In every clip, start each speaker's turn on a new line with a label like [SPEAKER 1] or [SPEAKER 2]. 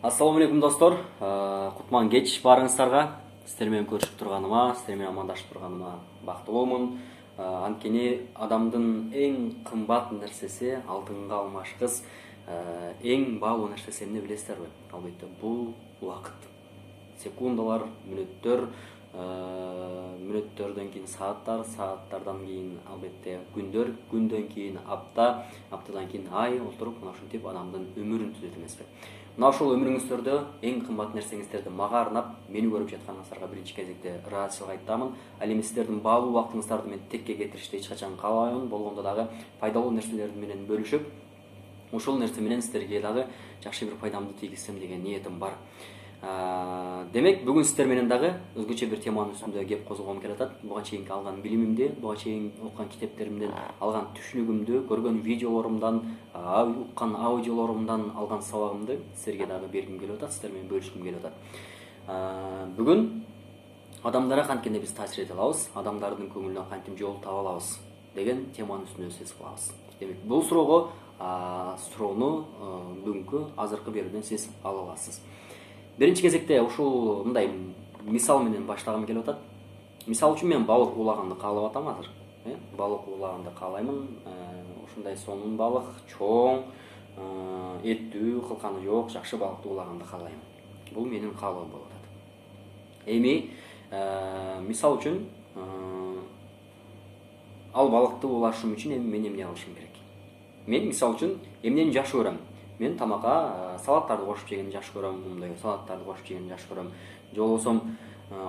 [SPEAKER 1] Ассаламу алейкум достор. Кутман кеч барыңыздарга. Сиздер менен көрүшүп турганыма, сиздер менен амандашып турганыма бактылуумун. Анткени адамдын эң кымбат нерсеси алтынга алмашкыс, эң баалуу нерсеси эмне билесиздерби? Албетте бул убакыт. Секундалар, мүнөттөр, мүнөттөрдөн кийин сааттар, сааттардан кийин албетте күндөр, күндөн кийин апта, аптадан кийин ай отуруп мына ушинтип адамдын өмүрүн түзөт эмеспи? Мына ошол өмүрүңүздөрдө эң кымбат нерсеңиздерди мага арнап, мени көрүп жатканыңыздарга биринчи кезекте ыраазычылык айтамын. Ал эми сиздердин баалуу убактыңыздарды мен текке кетиришти эч качан каалабайм. Болгондо дагы пайдалуу нерселер менен бөлүшүп, ушул нерсе менен сиздерге дагы жакшы бир пайдамды тийгизсем деген ниетим бар. Демек, бүгүн сиздер менен дагы өзгөчө бир теманын үстүндө кеп козгогом келип атат. Буга чейинки алган билимимди, буга чейин окуган китептеримден алган түшүнүгүмдү, көргөн видеолорумдан, уккан аудиолорумдан алган сабагымды сиздерге дагы бергим келип атат, сиздер менен бөлүшкүм келип атат. Бүгүн адамдарга кантип биз таасир эте алабыз, адамдардын көңүлүнө кантип жол таба алабыз деген теманын үстүнө сөз кылабыз. Демек, бул суроону бүгүнкү азыркы берүүдөн сиз ала аласыз. Биринчи кезекте ушул мындай мисал менен баштагым келип атат. Мисал үчүн мен балык уулаганды каалап атам азыр. Балык уулаганды каалаймын. Ушундай сонун балык, чоң, эттүү, кылканы жок, жакшы балыкты уулаганды каалайм. Бул менин каалоом болуп атат. Эми мисал үчүн ал балыкты уулашым үчүн эми мен эмне кылышым керек? Мен мисал үчүн эмнени жакшы көрөм? Мен тамакка салаттарды кошуп жегенди жакшы көрөм, мындай салаттарды кошуп жегенди жакшы көрөм. Же болбосо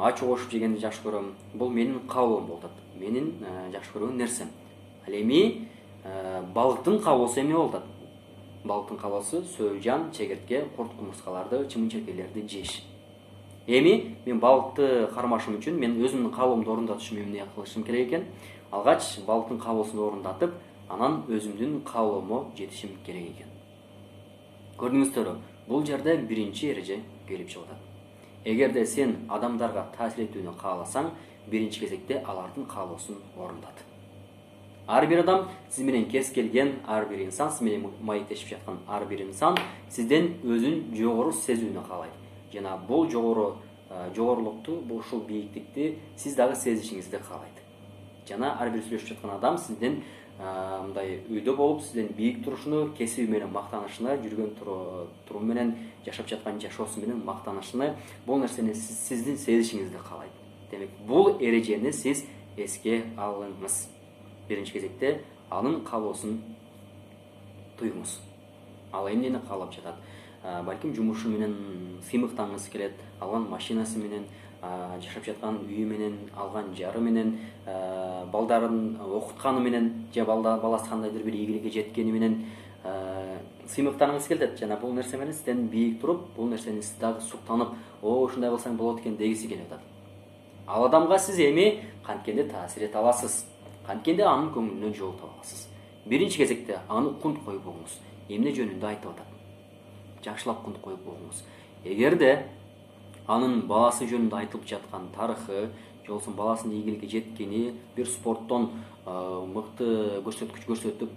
[SPEAKER 1] ачуу кошуп жегенди жакшы көрөм. Бул менин каалоом болуп атат. Менин жакшы көргөн нерсем. Ал эми балыктын каалоосу эмне болуп атат? Балыктын каалоосу сөөлжан, чегиртке, курт кумурскаларды, чымын-черкелерди жеш. Эми мен балыкты кармашым үчүн мен өзүмдүн каалоомду орундатыш үчүн эмне кылышым керек экен? Алгач балыктын каалоосун орундатып, анан өзүмдүн каалоомо жетишим керек экен. Көрдүңүздөрбү, бул жерде биринчи эреже келип чыгып атат. Эгерде сен адамдарга таасир этүүнү кааласаң, биринчи кезекте алардын каалоосун орундат. Ар бир адам сиз менен кез келген, ар бир инсан, сиз менен маектешип жаткан ар бир инсан сизден өзүн жогору сезүүнү каалайт. Жана бул жогорулукту, ушул бийиктикти сиз дагы сезишиңизди каалайт. Жана ар бир сүйлөшүп жаткан адам сизден мындай үйдө болуп, сизден бийик турушуну, кесиби менен мактанышыны, жүргөн туруму менен, жашап жаткан жашоосу менен мактанышыны, бул нерсени сиздин сезишиңизди каалайт. Демек, бул эрежени сиз эске алыңыз. Биринчи кезекте анын каалоосун туюңуз. Ал эмнени каалап жатат? Балким жумушу менен сыймыктангысы келет, алган машинасы менен, жашап жаткан үйү менен, алган жары менен, балдарын окутканы менен, же баласы кандайдыр бир ийгиликке жеткени менен сыймыктангысы келет. Жана бул нерсе менен сизден бийик туруп, бул нерсени сиз дагы суктанып, ушундай кылсаң болот экен дегиси келип атат. Ал адамга сиз эми канткенде таасир эте аласыз, канткенде анын көңүлүнө жол таба аласыз. Биринчи кезекте аны кунт коюп угуңуз. Эмне жөнүндө айтып атат? Жакшылап кунт коюп угуңуз. Эгерде анын баласы жөнүндө айтылып жаткан тарыхы, же болбосо баласынын ийгиликке жеткени, бир спорттон мыкты көрсөткүч көрсөтүп,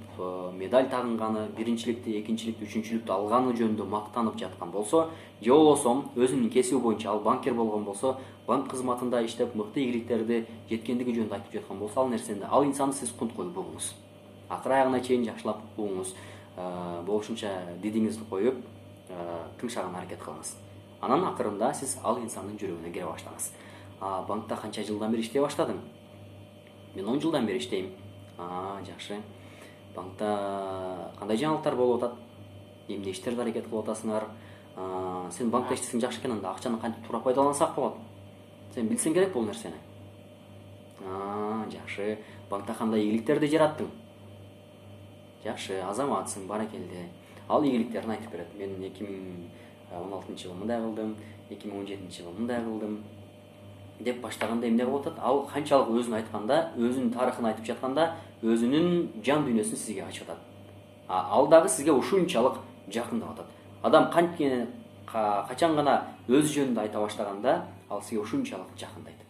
[SPEAKER 1] медаль тагынганы, биринчиликти, экинчиликти, үчүнчүлүктү алганы жөнүндө мактанып жаткан болсо, же болбосо өзүнүн кесиби боюнча ал банкир болгон болсо, банк кызматында иштеп мыкты ийгиликтерди жеткендиги жөнүндө айтып жаткан болсо, ал нерсени, ал инсанды сиз кунт коюп угуңуз. Акыр аягына чейин жакшылап угуңуз. Болушунча дидиңизди коюп, тыңшаган аракет кылыңыз. Анан акырында сиз ал инсандын жүрөгүнө кире баштаңыз. Банкта канча жылдан бери иштей баштадың? Мен 10 жылдан бери иштейм. Жакшы. Банкта кандай жаңылыктар болуп атат? Эмне иштерди аракет кылып атасыңар? Сен банкта иштесең жакшы экен, анда акчаны кантип туура пайдалансак болот? Сен билсең керек бул нерсени. Жакшы. Банкта кандай ийгиликтерди жараттың? Жакшы, азаматсың, баракелде. Ал ийгиликтерин айтып берет. Мен 2016-жылы мындай кылдым, 2017-жылы мындай кылдым деп баштаганда эмне болуп атат? Ал канчалык өзүн айтканда, өзүнүн тарыхын айтып жатканда, өзүнүн жан дүйнөсүн сизге ачып атат. Ал дагы сизге ушунчалык жакындап атат. Адам качан гана өзү жөнүндө айта баштаганда, ал сизге ушунчалык жакындайт.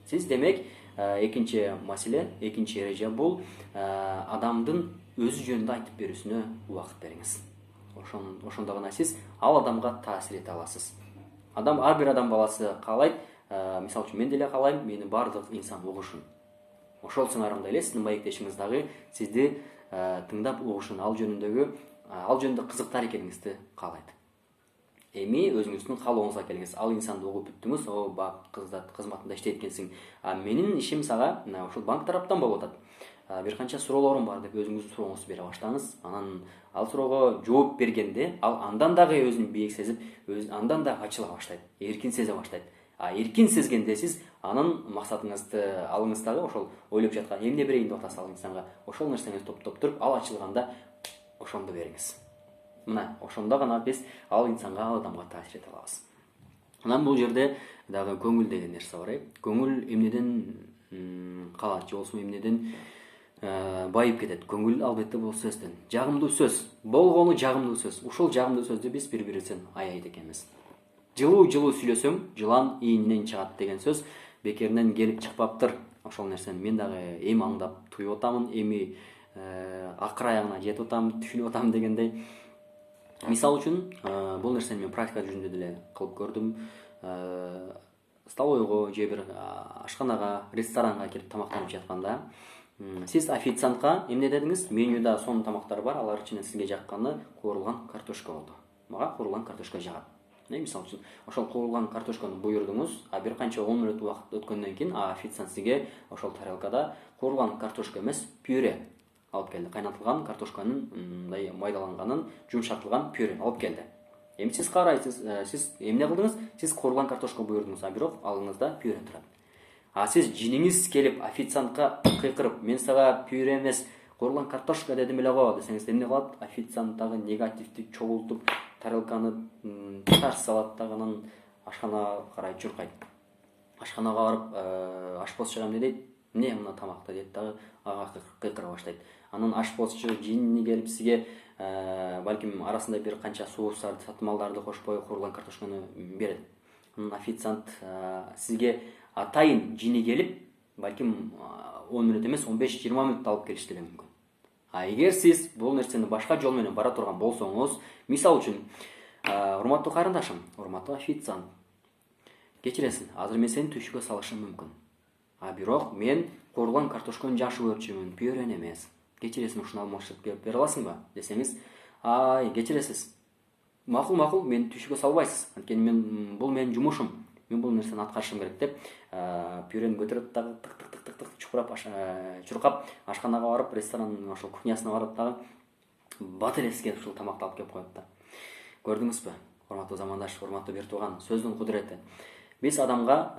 [SPEAKER 1] Сиз демек, экинчи маселе, экинчи эреже бул адамдын өзү жөнүндө айтып берүүсүнө убакыт бериңиз. ошондо гана сиз ал адамга таасир эте аласыз. Ар бир адам баласы каалайт, мисалы үчүн мен деле каалайм, мени баардык инсан угушун. Ошол сыңарында эле сиздин маектешиңиз дагы сизди тыңдап угушун, ал жөнүндө кызыктар экениңизди каалайт. Эми өзүңүздүн каалооңузга келиңиз. Ал инсанды угуп бүттүңүз, бак кызматында иштейт экенсиң. Менин ишим сага ушул банк тараптан болуп атат. Бир канча суроолорум бар деп өзүңүздүн сурооңузду бере баштаңыз. Анан ал суроого жооп бергенде, ал андан дагы өзүн бийик сезип, андан дагы ачыла баштайт, эркин сезе баштайт. Эркин сезгенде сиз анын максатыңызды алыңыз дагы ошол ойлоп жаткан эмне берейин деп атасыз ал инсанга. Ошол нерсеңизди топтоп туруп, ал ачылганда ошондо бериңиз. Мына ошондо гана биз ал инсанга, ал адамга таасир эте алабыз. Анан бул жерде дагы көңүл деген нерсе бар. Көңүл эмнеден калат, же болбосо эмнеден байып кетет. Көңүл албетте бул сөздөн. Жагымдуу сөз. Болгону жагымдуу сөз. Ушул жагымдуу сөздү биз бири-бирибизден аяйт экенбиз. Жылуу сүйлөсөң, жылан ийинен чыгат деген сөз бекеринен келип чыкпаптыр. Ошол нерсени мен дагы эми аңдап туюп атамын, эми акыр аягына жетип атам, түшүнүп атам дегендей. Мисалы үчүн, бул нерсени мен практика жүзүндө деле кылып көрдүм. Столовойго же бир ашканага, ресторанга кирип тамактанып жатканда, сиз официантка эмне дедиңиз? Менюда сонун тамактар бар, алар ичинен сизге жакканы куурулган картошка болду. Мага куурулган картошка жагат. Мисалы үчүн, ошол куурулган картошканы буйрудуңуз, бир канча 10 мүнөт убакыт өткөндөн кийин официант сизге ошол тарелкада куурулган картошка эмес, пюре алып келди. Кайнатылган картошканын мындай майдаланганын, жумшартылган пюре алып келди. Эми сиз карайсыз, сиз эмне кылдыңыз? Сиз куурулган картошка буйрудуңуз, бирок алыңызда пюре турат. Сиз жиниңиз келип официантка кыйкырып, мен сага пюре эмес, куурулган картошка дедим эле го десеңиз, эмне кылат? Официант дагы негативди чогултуп, тарелканы тарс салат дагы, анан ашканага карай чуркайт. Ашканага барып, ашпозчуга эмне дейт? Эмне мына тамакты дейт дагы, ага кыйкыра баштайт. Анан ашпозчу жини келип сизге балким арасында бир канча соустарды, татымалдарды кошпой куурулган картошканы берет. Анан официант сизге атайын жини келип, балким 10 мүнөт эмес, 15-20 мүнөттө алып келиш деле мүмкүн. Эгер сиз бул нерсени башка жол менен бара турган болсоңуз, мисалы үчүн, урматтуу карындашым, урматтуу официант, кечиресиң, азыр мен сени түшүккө салышым мүмкүн. Бирок мен куурулган картошканы жакшы көрчүмүн, пюрени эмес. Кечиресиң, ушуну алмаштырып бере аласыңбы десеңиз, кечиресиз. Макул, мен түшүккө салбайсыз. Анткени бул менин жумушум. Мен бул нерсени аткарышым керек деп, пюрени көтөрөт дагы тык чуркап, ашканага барып, ресторанын ошол кухнясына барып дагы бат эле сизге ушул тамакты алып келип коет да. Көрдүңүзбү, урматтуу замандаш, урматтуу бир тууган, сөздүн кудурети. Биз адамга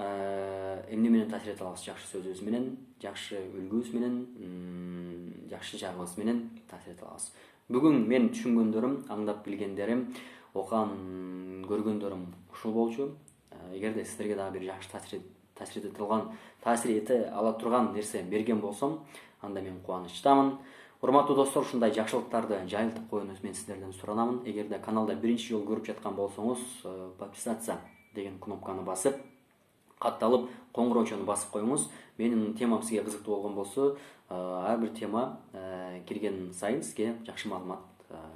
[SPEAKER 1] эмне менен таасир эте алабыз? Жакшы сөзүбүз менен, жакшы үлгүбүз менен, жакшы жагыбыз менен таасир эте алабыз. Бүгүн мен түшүнгөндөрүм, аңдап билгендерим, окуган көргөндөрүм ушул болчу. Эгерде сиздерге дагы бир жакшы таасир эте ала турган нерсе берген болсом, анда мен кубанычтамын. Урматтуу достор, ушундай жакшылыктарды жайылтып коюуну мен сиздерден суранамын. Эгерде каналда биринчи жолу көрүп жаткан болсоңуз, подписаться деген кнопканы басып, катталып, коңгуроочону басып коюңуз. Менин темам сизге кызыктуу болгон болсо, ар бир тема кирген сайын сизге жакшы маалымат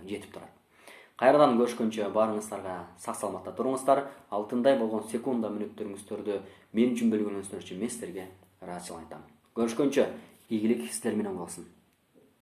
[SPEAKER 1] жетип турат. Кайрадан көрүшкөнчө баарыңыздарга сак саламатта туруңуздар. Алтындай болгон секунда мүнөттөрүңүздөрдү мен үчүн бөлгөнүңүздөр үчүн мен сиздерге ыраазычылык айтам. Көрүшкөнчө, ийгилик сиздер менен болсун.